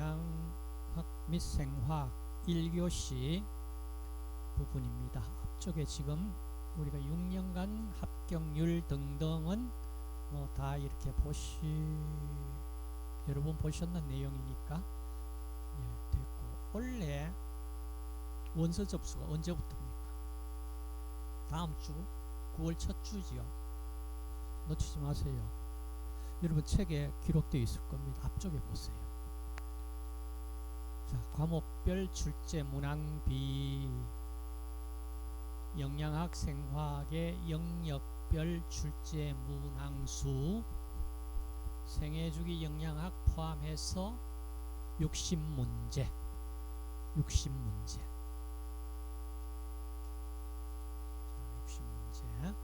영양학 및 생화학 1교시 부분입니다. 앞쪽에 지금 우리가 6년간 합격률 등등은 뭐 다 이렇게 여러분 보셨는 내용이니까 됐고, 원래 원서 접수가 언제부터입니까? 다음 주 9월 첫 주지요. 놓치지 마세요. 여러분 책에 기록되어 있을 겁니다. 앞쪽에 보세요. 자, 과목별 출제 문항비, 영양학 생화학의 영역별 출제 문항수, 생애주기 영양학 포함해서 60문제. 60문제. 60문제.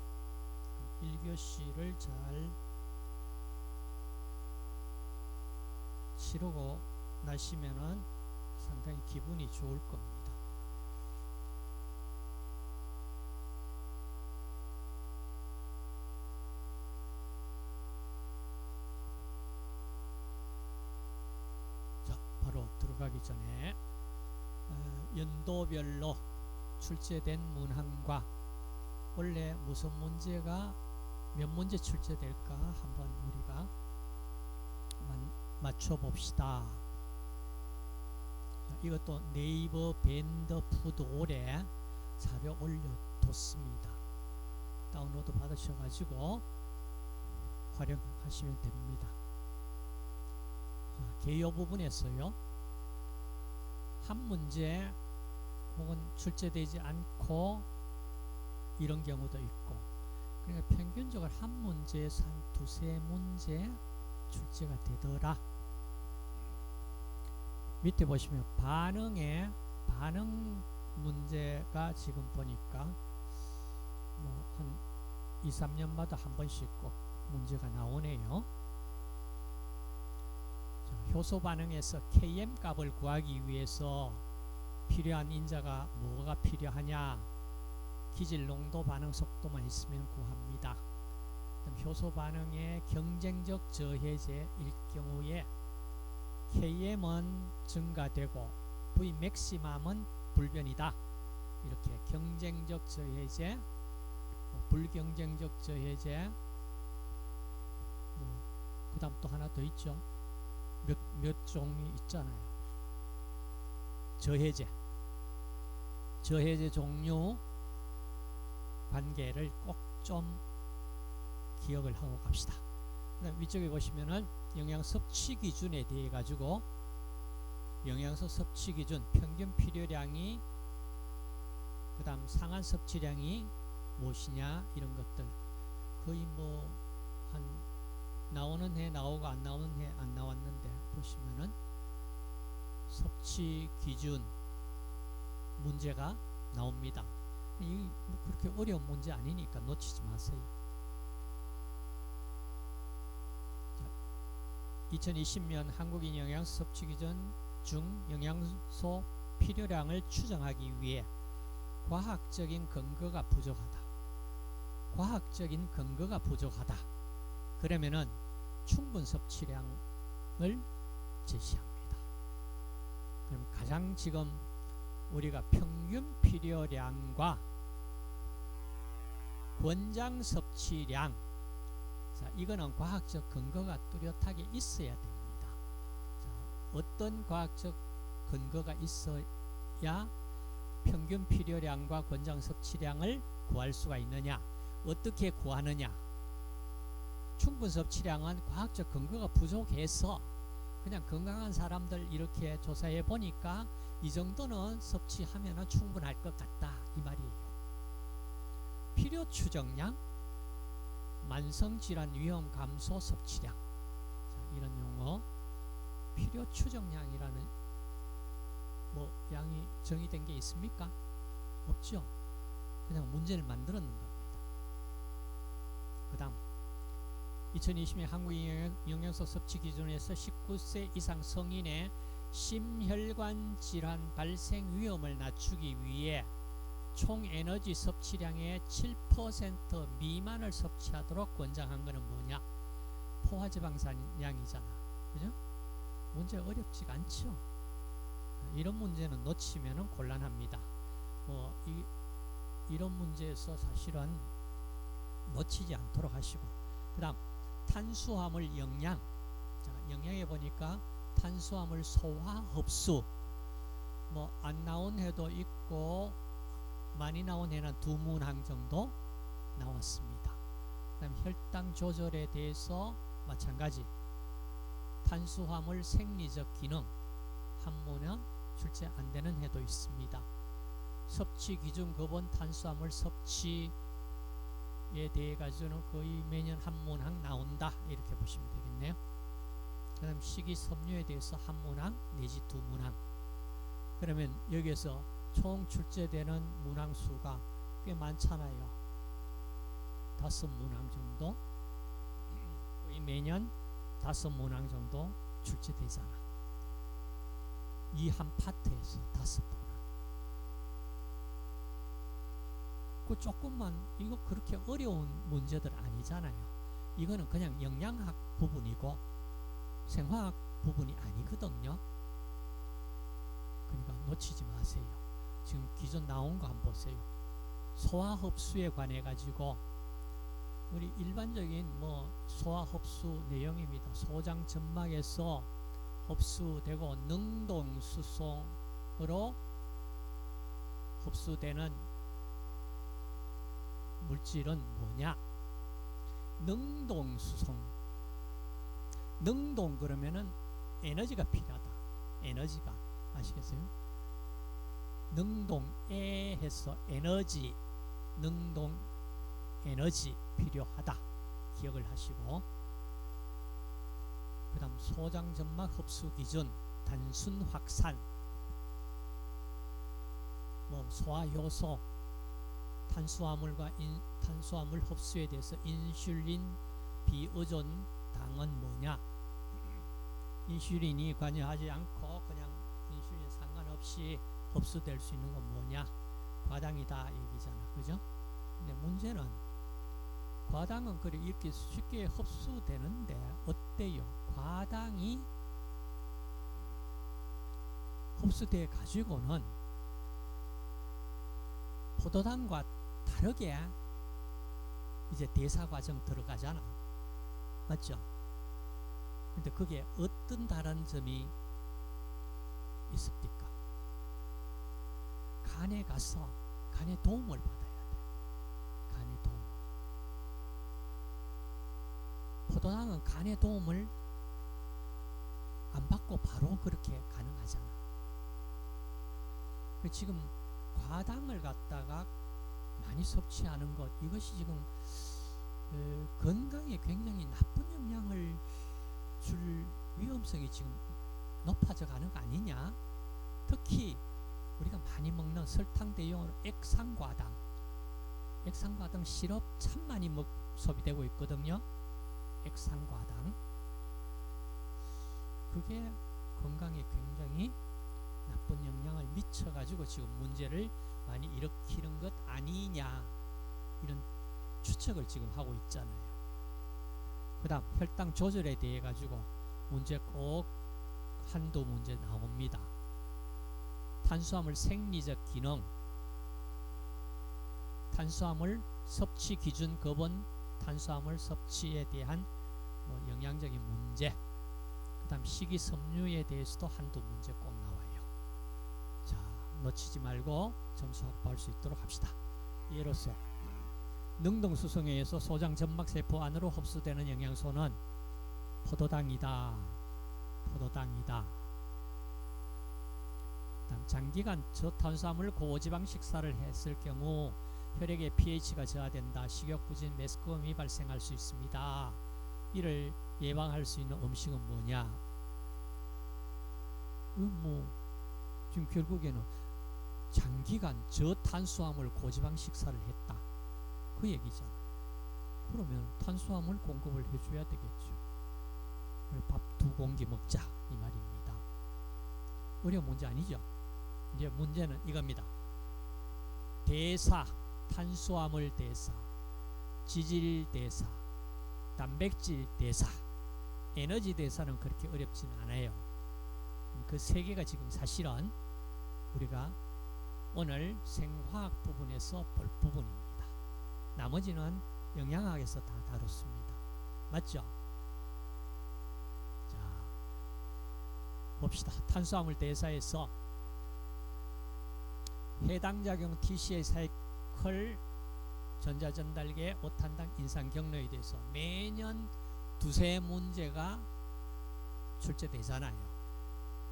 1교시를 잘 치르고 나시면은 상당히 기분이 좋을 겁니다. 자, 바로 들어가기 전에 연도별로 출제된 문항과 원래 무슨 문제가 몇 문제 출제될까 한번 우리가 맞춰봅시다. 이것도 네이버 밴드 푸드홀에 자료 올려뒀습니다. 다운로드 받으셔가지고 활용하시면 됩니다. 개요 부분에서요, 한 문제 혹은 출제되지 않고 이런 경우도 있고, 그러니까 평균적으로 한 문제에서 한 두세 문제 출제가 되더라. 밑에 보시면 반응 문제가 지금 보니까 뭐 한 2, 3년마다 한 번씩 꼭 문제가 나오네요. 자, 효소 반응에서 Km 값을 구하기 위해서 필요한 인자가 뭐가 필요하냐? 기질 농도 반응 속도만 있으면 구합니다. 효소 반응의 경쟁적 저해제일 경우에 Km은 증가되고 Vmaximum은 불변이다. 이렇게 경쟁적 저해제, 불경쟁적 저해제, 그 다음 또 하나 더 있죠. 몇 종이 있잖아요. 저해제 종류 관계를 꼭 좀 기억을 하고 갑시다. 그다음 위쪽에 보시면은 영양 섭취 기준에 대해 가지고 영양소 섭취 기준, 평균 필요량이, 그 다음 상한 섭취량이 무엇이냐, 이런 것들 거의 뭐 한 나오는 해 나오고 안 나오는 해 안 나왔는데 보시면은 섭취 기준 문제가 나옵니다. 이 뭐 그렇게 어려운 문제 아니니까 놓치지 마세요. 2020년 한국인 영양소 섭취 기준 중 영양소 필요량을 추정하기 위해 과학적인 근거가 부족하다. 그러면은 충분 섭취량을 제시합니다. 그럼 가장 지금 우리가 평균 필요량과 권장 섭취량, 자, 이거는 과학적 근거가 뚜렷하게 있어야 됩니다. 자, 어떤 과학적 근거가 있어야 평균 필요량과 권장 섭취량을 구할 수가 있느냐? 어떻게 구하느냐? 충분 섭취량은 과학적 근거가 부족해서 그냥 건강한 사람들 이렇게 조사해 보니까 이 정도는 섭취하면 충분할 것 같다, 이 말이에요. 필요 추정량, 만성질환 위험 감소 섭취량. 자, 이런 용어. 필요 추정량이라는 뭐 양이 정의된 게 있습니까? 없죠. 그냥 문제를 만들어 놓은 겁니다. 그 다음 2020년 한국인 영양소 섭취 기준에서 19세 이상 성인의 심혈관 질환 발생 위험을 낮추기 위해 총 에너지 섭취량의 7% 미만을 섭취하도록 권장한 것은 뭐냐? 포화지방산량이잖아. 그죠? 문제 어렵지가 않죠. 이런 문제는 놓치면 곤란합니다. 이런 문제에서 사실은 놓치지 않도록 하시고, 그 다음 탄수화물 영양. 자, 영양에 보니까 탄수화물 소화 흡수 안 나온 해도 있고 많이 나온 해는 두 문항 정도 나왔습니다. 그 다음 혈당 조절에 대해서 마찬가지 탄수화물 생리적 기능 한 문항 출제 안 되는 해도 있습니다. 섭취 기준 급은 탄수화물 섭취에 대해 가지고는 거의 매년 한 문항 나온다, 이렇게 보시면 되겠네요. 그 다음 식이섬유에 대해서 한 문항 내지 두 문항. 그러면 여기에서 총 출제되는 문항 수가 꽤 많잖아요. 5문항 정도. 거의 매년 5문항 정도 출제되잖아. 이 한 파트에서 5문항. 그 조금만, 이거 그렇게 어려운 문제들 아니잖아요. 이거는 그냥 영양학 부분이고 생화학 부분이 아니거든요. 그러니까 놓치지 마세요. 지금 기존 나온 거 한번 보세요. 소화 흡수에 관해 가지고 우리 일반적인 소화 흡수 내용입니다. 소장 점막에서 흡수되고 능동수송으로 흡수되는 물질은 뭐냐? 능동수송. 능동 그러면은 에너지가 필요하다. 에너지가 아시겠어요? 능동에 해서 에너지, 능동 에너지 필요하다. 기억을 하시고, 그 다음 소장점막 흡수 기준, 단순 확산, 소화 요소, 탄수화물과 탄수화물 흡수에 대해서 인슐린 비의존 당은 뭐냐? 인슐린이 관여하지 않고 그냥 인슐린 상관없이 흡수될 수 있는 건 뭐냐? 과당이다 얘기잖아, 그죠? 근데 문제는 과당은 그래 이렇게 쉽게 흡수되는데 어때요? 과당이 흡수돼 가지고는 포도당과 다르게 이제 대사 과정 들어가잖아, 맞죠? 근데 그게 어떤 다른 점이 있습니까? 간에 가서 간의 도움을 받아야 돼. 간의 도움. 포도당은 간의 도움을 안 받고 바로 그렇게 가능하잖아. 지금 과당을 갖다가 많이 섭취하는 것, 이것이 지금 건강에 굉장히 나쁜 영향을 줄 위험성이 지금 높아져 가는 거 아니냐? 특히 우리가 많이 먹는 설탕 대용으로 액상과당, 액상과당 시럽 참 많이 소비되고 있거든요. 액상과당, 그게 건강에 굉장히 나쁜 영향을 미쳐가지고 지금 문제를 많이 일으키는 것 아니냐, 이런 추측을 지금 하고 있잖아요. 그 다음 혈당 조절에 대해 가지고 문제 꼭 한두 문제 나옵니다. 탄수화물 생리적 기능, 탄수화물 섭취 기준 급은 탄수화물 섭취에 대한 영양적인 문제, 그 다음 식이섬유에 대해서도 한두 문제 꼭 나와요. 자, 놓치지 말고 점수 확보할 수 있도록 합시다. 예로서 능동수송에 의해서 소장 점막세포 안으로 흡수되는 영양소는 포도당이다. 포도당이다. 다음 장기간 저탄수화물 고지방 식사를 했을 경우 혈액의 pH가 저하된다. 식욕부진, 메스꺼움이 발생할 수 있습니다. 이를 예방할 수 있는 음식은 뭐냐? 지금 결국에는 장기간 저탄수화물 고지방 식사를 했다, 그 얘기잖아. 그러면 탄수화물 공급을 해줘야 되겠죠. 밥 2공기 먹자, 이 말입니다. 어려운 문제 아니죠? 이제 문제는 이겁니다. 대사, 탄수화물 대사, 지질 대사, 단백질 대사, 에너지 대사는 그렇게 어렵진 않아요. 그 세 개가 지금 사실은 우리가 오늘 생화학 부분에서 볼 부분입니다. 나머지는 영양학에서 다 다뤘습니다. 맞죠? 자, 봅시다. 탄수화물 대사에서 해당 작용 TCA 사이클 전자전달계 5탄당 인상 경로에 대해서 매년 두세 문제가 출제되잖아요.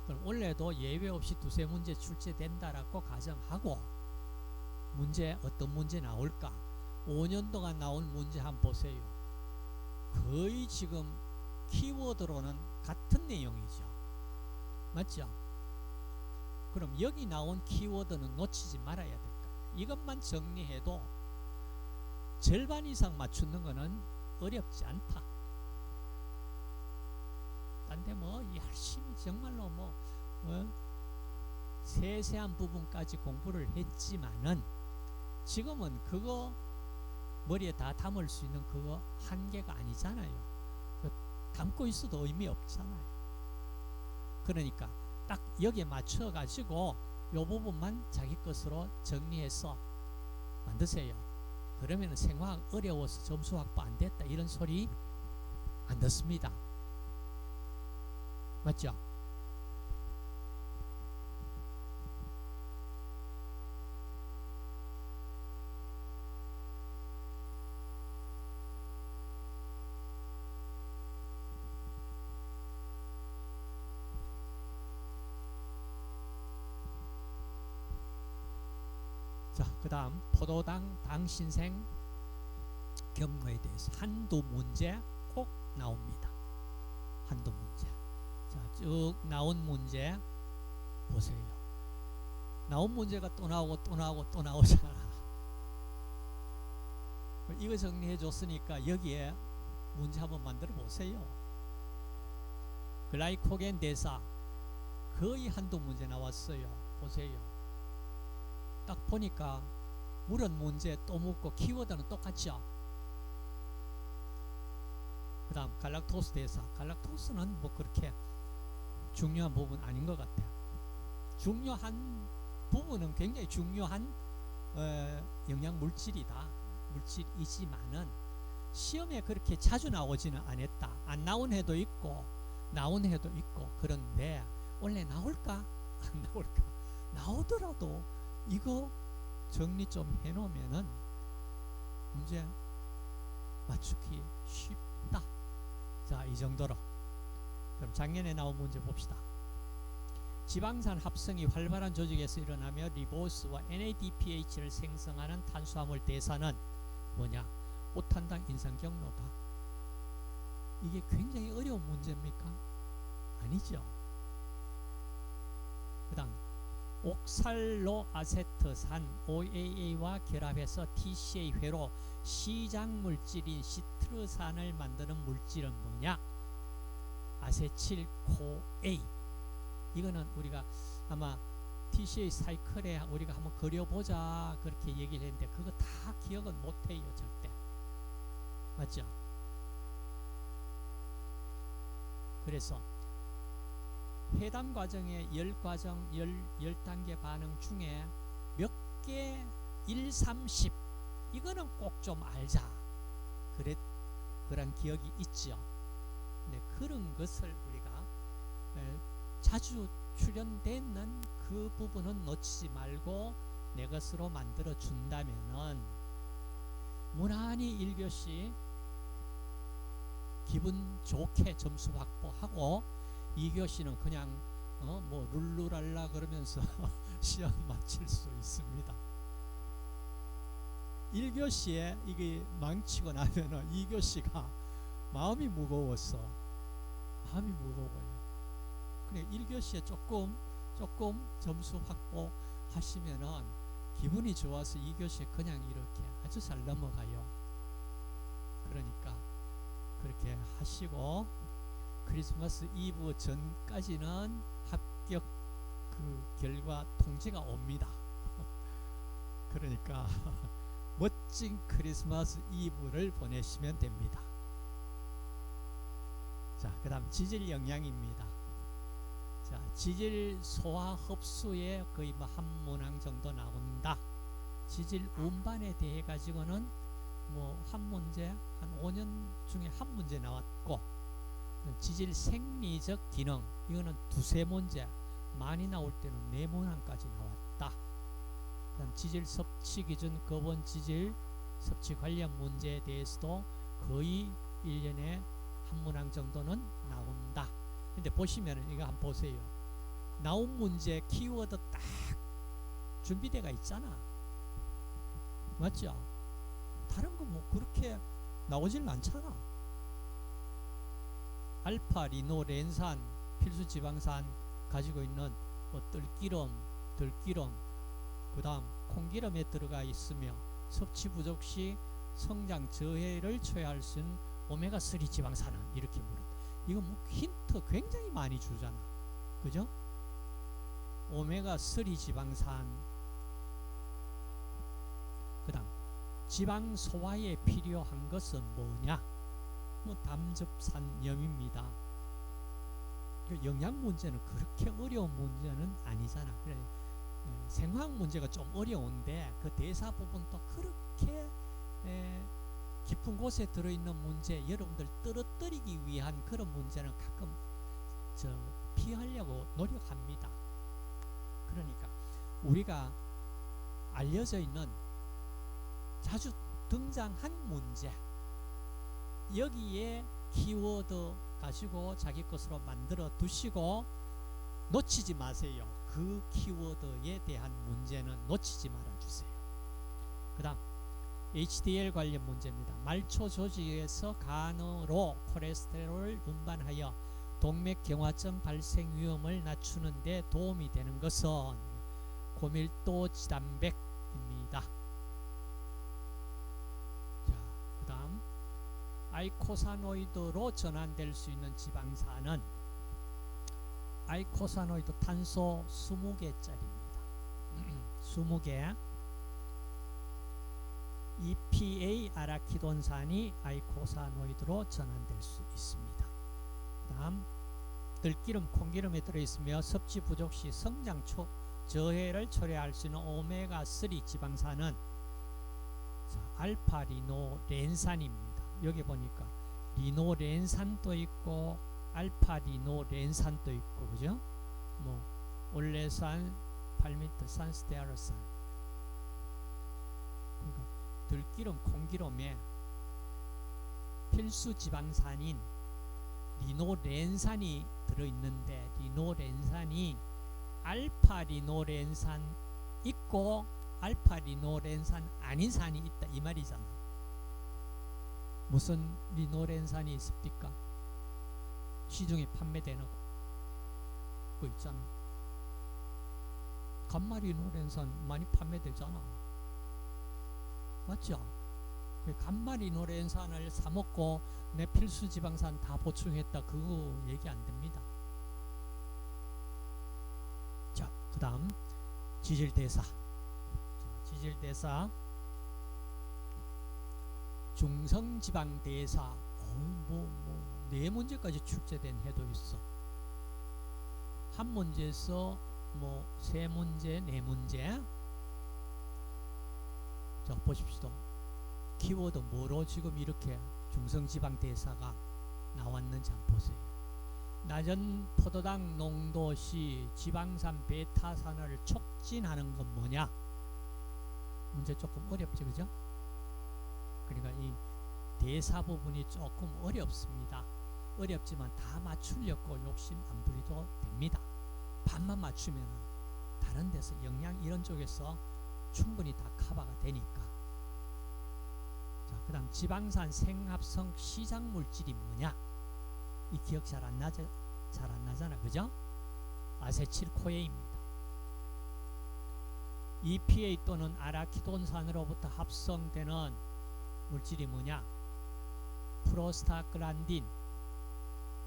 그럼 올해도 예외 없이 두세 문제 출제된다라고 가정하고 문제 어떤 문제 나올까? 5년 동안 나온 문제 한번 보세요. 거의 지금 키워드로는 같은 내용이죠. 맞죠? 그럼 여기 나온 키워드는 놓치지 말아야 될 거예요. 이것만 정리해도 절반 이상 맞추는 거는 어렵지 않다. 딴데 뭐 열심히 정말로 세세한 부분까지 공부를 했지만은 지금은 그거 머리에 다 담을 수 있는 그거 한계가 아니잖아요. 담고 있어도 의미 없잖아요. 그러니까 딱 여기에 맞춰 가지고 요 부분만 자기 것으로 정리해서 만드세요. 그러면 생화학 어려워서 점수 확보 안 됐다 이런 소리 안 듣습니다. 맞죠? 자, 그 다음 포도당 당신생 경로에 대해서 한두 문제 꼭 나옵니다. 한두 문제. 자, 쭉 나온 문제 보세요. 나온 문제가 또 나오고 또 나오고 또 나오잖아. 이거 정리해 줬으니까 여기에 문제 한번 만들어 보세요. 글라이코겐 대사 거의 한두 문제 나왔어요. 보세요. 딱 보니까 물은 문제 또 묻고 키워드는 똑같죠. 그 다음 갈락토스 대사. 갈락토스는 뭐 그렇게 중요한 부분 아닌 것 같아요. 중요한 부분은 굉장히 중요한 영양 물질이다. 물질이지만은 시험에 그렇게 자주 나오지는 않았다. 안 나온 해도 있고 나온 해도 있고. 그런데 원래 나올까? 안 나올까? 나오더라도 이거 정리 좀 해놓으면은 문제 맞추기 쉽다. 자, 이 정도로. 그럼 작년에 나온 문제 봅시다. 지방산 합성이 활발한 조직에서 일어나며 리보스와 NADPH를 생성하는 탄수화물 대사는 뭐냐? 5탄당 인상 경로다. 이게 굉장히 어려운 문제입니까? 아니죠. 그 다음 옥살로아세트산 OAA와 결합해서 TCA 회로 시작물질인 시트르산을 만드는 물질은 뭐냐? 아세틸코A. 이거는 우리가 아마 TCA 사이클에 우리가 한번 그려보자 그렇게 얘기를 했는데 그거 다 기억은 못해요. 절대. 맞죠? 그래서 해당 과정의 10과정 10단계 반응 중에 몇 개 1, 30 이거는 꼭 좀 알자 그런 기억이 있죠. 네, 그런 것을 우리가 자주 출연되는 그 부분은 놓치지 말고 내 것으로 만들어 준다면은 무난히 1교시 기분 좋게 점수 확보하고 2교시는 그냥 뭐 룰루랄라 그러면서 시험 마칠 수 있습니다. 1교시에 이게 망치고 나면은 2교시가 마음이 무거워서 마음이 무거워요. 그래 1교시에 조금 점수 확보하시면은 기분이 좋아서 2교시에 그냥 이렇게 아주 잘 넘어가요. 그러니까 그렇게 하시고 크리스마스 이브 전까지는 합격 그 결과 통지가 옵니다. 그러니까 멋진 크리스마스 이브를 보내시면 됩니다. 자, 그 다음 지질 영양입니다. 자, 지질 소화 흡수에 거의 뭐 한 문항 정도 나온다. 지질 운반에 대해 가지고는 뭐 한 문제, 한 5년 중에 한 문제 나왔고, 지질 생리적 기능 이거는 두세 문제, 많이 나올 때는 네 문항까지 나왔다. 그다음 지질 섭취 기준, 거본 지질 섭취 관련 문제에 대해서도 거의 1년에 한 문항 정도는 나온다. 근데 보시면 이거 한번 보세요. 나온 문제 키워드 딱 준비되어 있잖아. 맞죠? 다른 거 뭐 그렇게 나오질 않잖아. 알파, 리노, 렌산, 필수 지방산 가지고 있는 뭐 들기름, 그 다음 콩기름에 들어가 있으며 섭취 부족 시 성장 저해를 초래할 수 있는 오메가3 지방산은 이렇게 물어. 이거 뭐 힌트 굉장히 많이 주잖아. 그죠? 오메가3 지방산, 그 다음 지방 소화에 필요한 것은 뭐냐? 뭐 담즙산염입니다. 영양 문제는 그렇게 어려운 문제는 아니잖아. 그래, 생화학 문제가 좀 어려운데 그 대사 부분도 그렇게 깊은 곳에 들어있는 문제, 여러분들 떨어뜨리기 위한 그런 문제는 가끔 피하려고 노력합니다. 그러니까 우리가 알려져 있는 자주 등장한 문제, 여기에 키워드 가지고 자기 것으로 만들어 두시고 놓치지 마세요. 그 키워드에 대한 문제는 놓치지 말아 주세요. 그 다음 HDL 관련 문제입니다. 말초 조직에서 간으로 콜레스테롤을 운반하여 동맥경화증 발생 위험을 낮추는 데 도움이 되는 것은 고밀도 지단백입니다. 자, 그 다음 아이코사노이드로 전환될 수 있는 지방산은 아이코사노이드 탄소 20개짜리입니다. 20개. EPA 아라키돈산이 아이코사노이드로 전환될 수 있습니다. 그 다음 들기름, 콩기름에 들어있으며 섭취 부족 시 성장 저해를 초래할 수 있는 오메가3 지방산은 알파 리노렌산입니다. 여기 보니까 리노렌산도 있고 알파 리노렌산도 있고, 그죠? 뭐 올레산, 팔미트산, 스테아로산. 그러니까 들기름, 콩기름에 필수 지방산인 리노렌산이 들어있는데 리노렌산이 알파 리노렌산 있고 알파 리노렌산 아닌 산이 있다 이 말이잖아. 무슨 리노렌산이 있습니까? 시중에 판매되는 거 있잖아. 감마 리노렌산 많이 판매되잖아. 맞죠? 감마 리노렌산을 사 먹고 내 필수 지방산 다 보충했다 그거 얘기 안 됩니다. 자, 그 다음 지질대사. 지질대사 중성지방대사 네 문제까지 출제된 해도 있어. 한 문제에서 뭐 세 문제, 네 문제. 자, 보십시오. 키워드 뭐로 지금 이렇게 중성지방대사가 나왔는지 한번 보세요. 낮은 포도당 농도 시 지방산 베타산을 촉진하는 건 뭐냐? 문제 조금 어렵죠, 그죠? 그러니까 이 대사 부분이 조금 어렵습니다. 어렵지만 다 맞추려고 욕심 안 부리도 됩니다. 반만 맞추면 다른 데서 영양 이런 쪽에서 충분히 다 커버가 되니까. 자, 그 다음 지방산 생합성 시장 물질이 뭐냐? 이 기억 잘 안 나잖아, 그죠? 아세틸코에입니다. EPA 또는 아라키돈산으로부터 합성되는 물질이 뭐냐? 프로스타글란딘.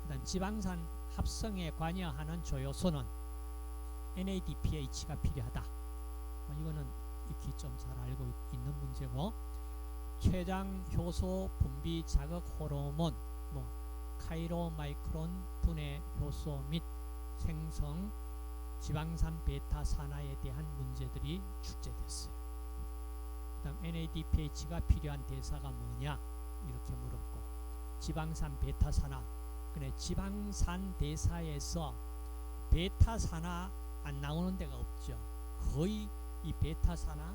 그다음 지방산 합성에 관여하는 조효소는 NADPH가 필요하다. 이거는 익히 좀 잘 알고 있는 문제고, 췌장 효소 분비 자극 호르몬, 카이로마이크론 분해 효소 및 생성 지방산 베타 산화에 대한 문제들이 출제됐어요. 그다음 NADPH가 필요한 대사가 뭐냐 이렇게 물었고, 지방산 베타 산화, 그래 지방산 대사에서 베타 산화 안 나오는 데가 없죠. 거의 이 베타 산화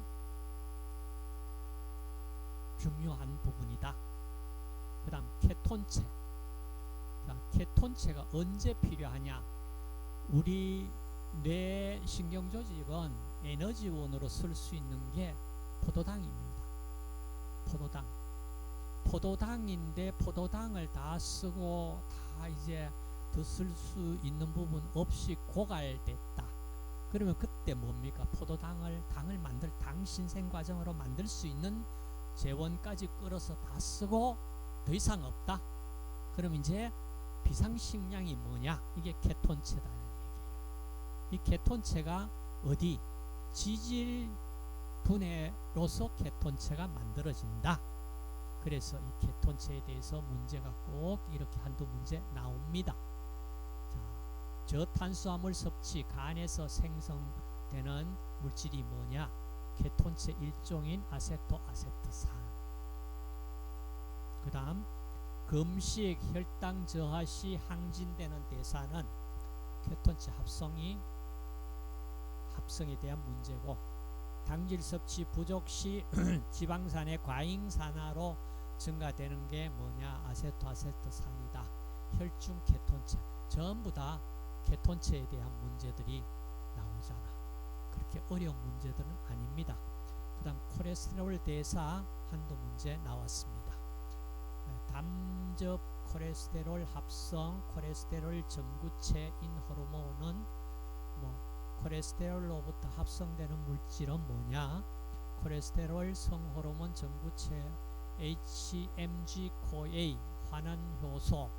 중요한 부분이다. 그 다음 케톤체. 자, 케톤체가 언제 필요하냐? 우리 뇌 신경조직은 에너지원으로 쓸 수 있는 게 포도당입니다. 포도당인데 포도당을 다 쓰고 다 이제 더 쓸 수 있는 부분 없이 고갈됐다. 그러면 그때 뭡니까? 당을 만들 당 신생 과정으로 만들 수 있는 재원까지 끌어서 다 쓰고 더 이상 없다. 그럼 이제 비상식량이 뭐냐? 이게 케톤체다는 얘기예요. 이 케톤체가 어디? 지질 분해로서 케톤체가 만들어진다. 그래서 이 케톤체에 대해서 문제가 꼭 이렇게 한두 문제 나옵니다. 자, 저탄수화물 섭취, 간에서 생성되는 물질이 뭐냐? 케톤체 일종인 아세토아세트산. 그 다음 금식, 혈당 저하 시 항진되는 대사는 케톤체 합성에 대한 문제고, 당질 섭취 부족 시 지방산의 과잉산화로 증가되는 게 뭐냐? 아세토아세트산이다. 혈중 케톤체, 전부 다 케톤체에 대한 문제들이 나오잖아. 그렇게 어려운 문제들은 아닙니다. 그 다음 콜레스테롤 대사 한두 문제 나왔습니다. 담즙 콜레스테롤 합성, 콜레스테롤 전구체인 호르몬은 콜레스테롤로부터 합성되는 물질은 뭐냐? 콜레스테롤 성호르몬 전구체 HMG-CoA 환원효소,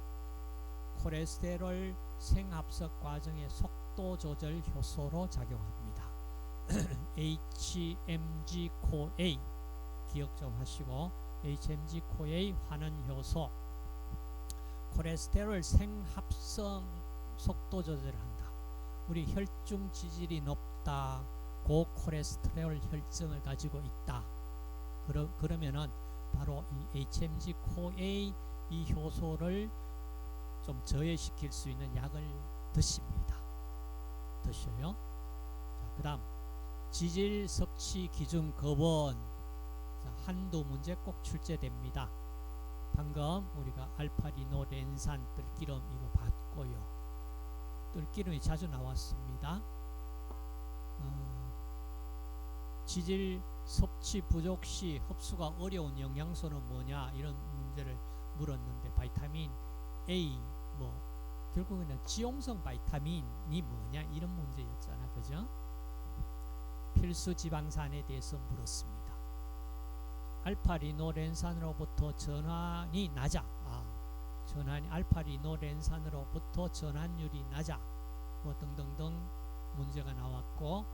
콜레스테롤 생합석 과정의 속도 조절 효소로 작용합니다. HMG-CoA 기억 좀 하시고, HMG-CoA 환원효소, 콜레스테롤 생합성 속도 조절을 한다. 우리 혈중 지질이 높다, 고콜레스테롤 혈증을 가지고 있다. 그러면은 바로 이 HMG-CoA 이 효소를 좀 저해시킬 수 있는 약을 드십니다. 드셔요. 그 다음 지질 섭취 기준 급은 한두 문제 꼭 출제됩니다. 방금 우리가 알파리노렌산 뜰기름 이거 봤고요. 뜰기름이 자주 나왔습니다. 지질 섭취 부족 시 흡수가 어려운 영양소는 뭐냐 이런 문제를 물었는데, 바이타민 A 결국에는 지용성 바이타민이 뭐냐 이런 문제였잖아. 그죠? 필수 지방산에 대해서 물었습니다. 알파리노렌산으로부터 전환이 낮아. 알파리노렌산으로부터 전환율이 낮아. 등등등 문제가 나왔고,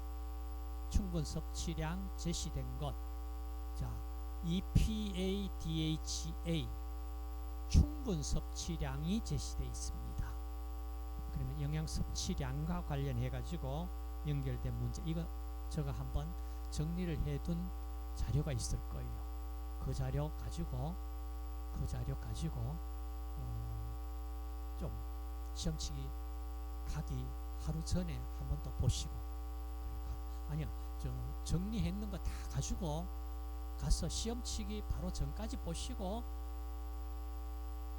충분 섭취량 제시된 것. 자, EPA, DHA 충분 섭취량이 제시되어 있습니다. 그러면 영양 섭취량과 관련해 가지고 연결된 문제, 이거 제가 한번 정리를 해둔 자료가 있을 거예요. 그 자료 가지고 좀 시험치기 가기 하루 전에 한 번 더 보시고, 아니야 정리했는 거 다 가지고 가서 시험치기 바로 전까지 보시고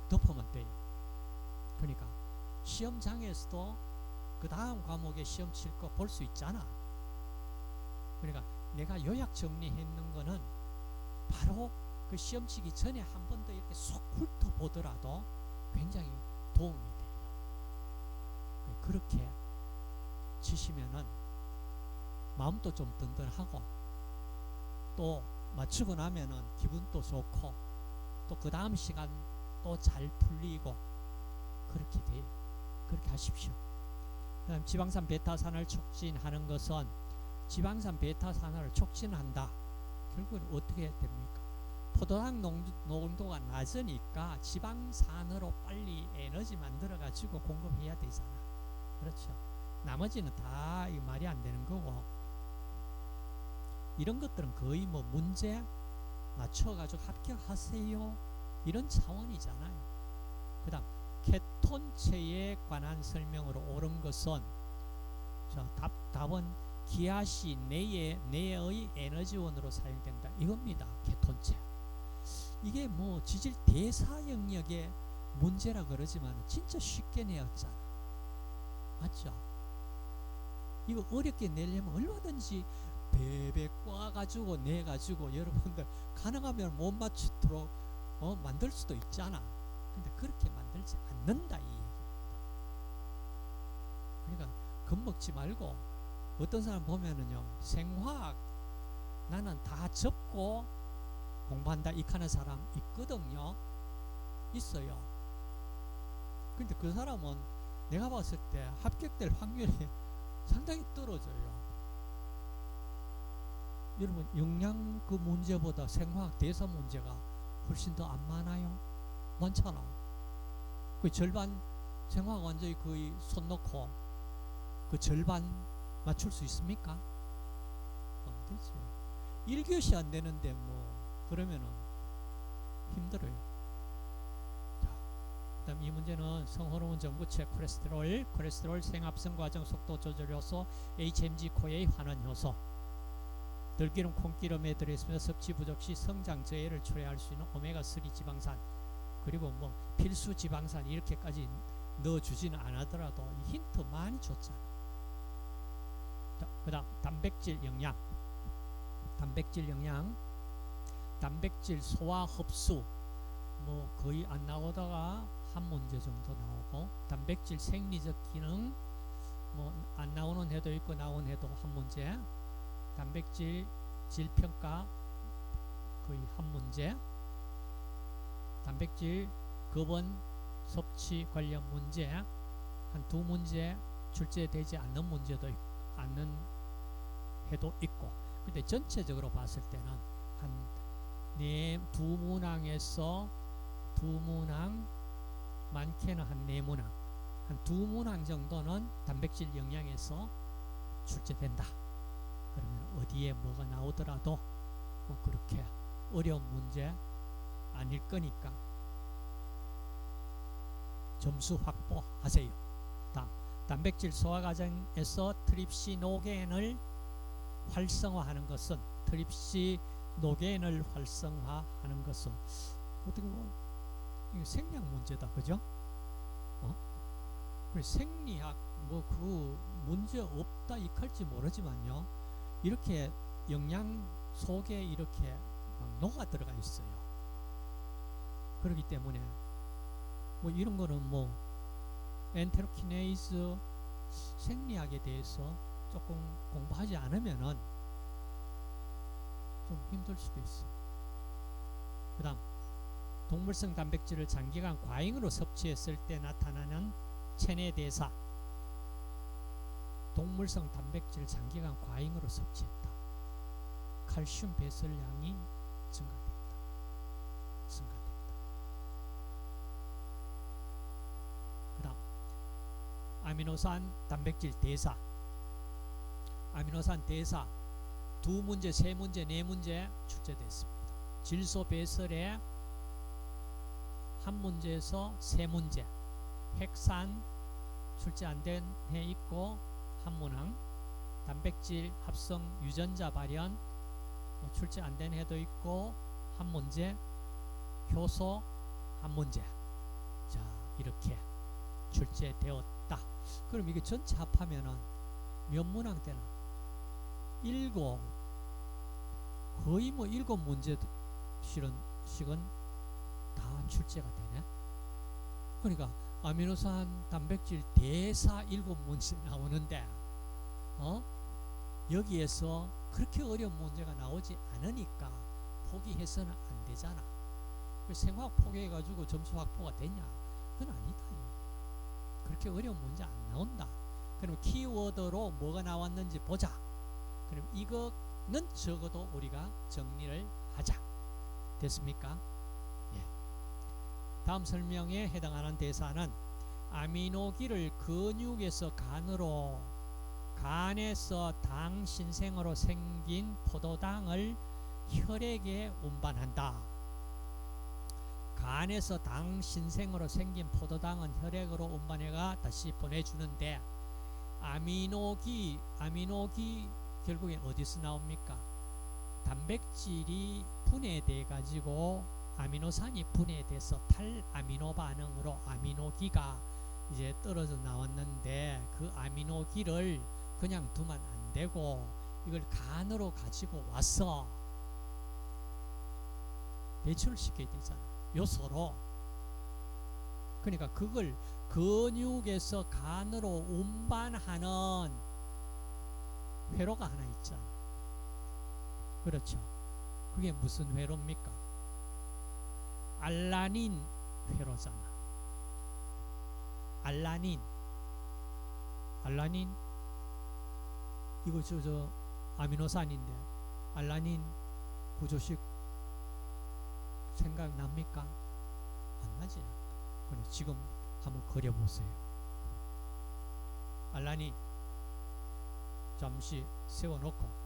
덮으면 돼요. 그러니까 시험장에서도 그 다음 과목에 시험 칠 거 볼 수 있잖아. 그러니까 내가 요약 정리했는 거는 바로 그 시험 치기 전에 한 번 더 이렇게 쏙 훑어보더라도 굉장히 도움이 돼요. 그렇게 치시면은 마음도 좀 든든하고, 또 맞추고 나면은 기분도 좋고, 또 그 다음 시간 또 잘 풀리고 그렇게 돼요. 그렇게 하십시오. 그다음 지방산 베타산을 촉진하는 것은, 지방산 베타산을 촉진한다. 결국은 어떻게 됩니까? 포도당 농도가 낮으니까 지방산으로 빨리 에너지 만들어 가지고 공급해야 되잖아. 그렇죠. 나머지는 다 이 말이 안 되는 거고, 이런 것들은 거의 뭐 문제 맞춰가지고 합격하세요 이런 차원이잖아요. 그 다음 케톤체에 관한 설명으로 옳은 것은, 자, 답은 기하시 내의 에너지원으로 사용된다 이겁니다. 케톤체. 이게 뭐 지질 대사 영역의 문제라 그러지만 진짜 쉽게 내었잖아. 맞죠? 이거 어렵게 내려면 얼마든지 베베 꽈가지고 내가지고 여러분들 가능하면 못 맞추도록 만들 수도 있잖아. 근데 그렇게 만들지 않는다 이 얘기입니다. 그러니까 겁먹지 말고, 어떤 사람 보면은요, 생화학 나는 다 접고 공부한다 이카는 사람 있거든요. 있어요. 근데 그 사람은 내가 봤을 때 합격될 확률이 상당히 떨어져요. 여러분, 영양 그 문제보다 생화학 대사 문제가 훨씬 더 안 많아요? 많잖아. 그 절반 생화학 완전히 거의 손 놓고 그 절반 맞출 수 있습니까? 안 되지. 1교시 안 되는데 뭐 그러면은 힘들어요. 자, 그다음 이 문제는 성호르몬 전구체 콜레스테롤 생합성 과정 속도 조절 요소, HMG 코의 환원 요소, 들기름 콩기름에 들어있으며 섭취 부족 시 성장 저해를 초래할 수 있는 오메가3 지방산, 그리고 뭐 필수 지방산 이렇게까지 넣어주지는 않았더라도 힌트 많이 줬잖아. 그 다음 단백질 영양, 단백질 소화 흡수 뭐 거의 안 나오다가 한 문제 정도 나오고, 단백질 생리적 기능 뭐 안 나오는 해도 있고 나온 해도 한 문제, 단백질 질평가 거의 한 문제, 단백질 급원 섭취 관련 문제 한 두 문제 출제되지 않는 문제도 않는 해도 있고. 근데 전체적으로 봤을 때는 한 두 문항에서 두 문항, 많게는 한 네 문항, 한 두 문항 정도는 단백질 영양에서 출제된다. 그러면 어디에 뭐가 나오더라도 뭐 그렇게 어려운 문제 아닐 거니까 점수 확보하세요. 다음, 단백질 소화 과정에서 트립시노겐을 활성화하는 것은, 트립시노겐을 활성화하는 것은 어떻게 보면 이거 생리학 문제다, 그죠? 그래, 생리학 뭐 그 문제 없다 이할지 모르지만요, 이렇게 영양 속에 이렇게 막 녹아 들어가 있어요. 그렇기 때문에 뭐 이런 거는 뭐 엔테로키네이즈 생리학에 대해서 조금 공부하지 않으면은 좀 힘들 수도 있어. 그 다음, 동물성 단백질을 장기간 과잉으로 섭취했을 때 나타나는 체내 대사. 동물성 단백질을 장기간 과잉으로 섭취했다. 칼슘 배설량이 증가된다. 그 다음, 아미노산 단백질 대사. 아미노산 대사 두 문제, 세 문제, 네 문제 출제됐습니다. 질소 배설에 한 문제에서 세 문제, 핵산 출제 안 된 해 있고 한 문항, 단백질 합성 유전자 발현 출제 안 된 해도 있고 한 문제, 효소 한 문제. 자, 이렇게 출제되었다. 그럼 이게 전체 합하면은 몇 문항 되나? 거의 뭐 7문제 식은 다 출제가 되네. 그러니까 아미노산 단백질 대사 7문제 나오는데 여기에서 그렇게 어려운 문제가 나오지 않으니까 포기해서는 안 되잖아. 생화학 포기해가지고 점수 확보가 되냐? 그건 아니다. 그렇게 어려운 문제 안 나온다. 그럼 키워드로 뭐가 나왔는지 보자. 그럼 이거는 적어도 우리가 정리를 하자. 됐습니까? 예. 다음 설명에 해당하는 대사는 아미노기를 근육에서 간으로, 간에서 당 신생으로 생긴 포도당을 혈액에 운반한다. 간에서 당 신생으로 생긴 포도당은 혈액으로 운반해가 다시 보내주는데, 아미노기 결국엔 어디서 나옵니까? 단백질이 분해돼 가지고 아미노산이 분해돼서 탈아미노 반응으로 아미노기가 이제 떨어져 나왔는데, 그 아미노기를 그냥 두면 안 되고 이걸 간으로 가지고 와서 배출을 시켜야 되잖아, 요소로. 그러니까 그걸 근육에서 간으로 운반하는 회로가 하나 있잖아. 그렇죠. 그게 무슨 회로입니까? 알라닌 회로잖아. 알라닌 이거 저 아미노산인데, 알라닌 구조식 생각납니까? 안 나지. 그럼 지금 한번 그려보세요. 알라닌 잠시 세워놓고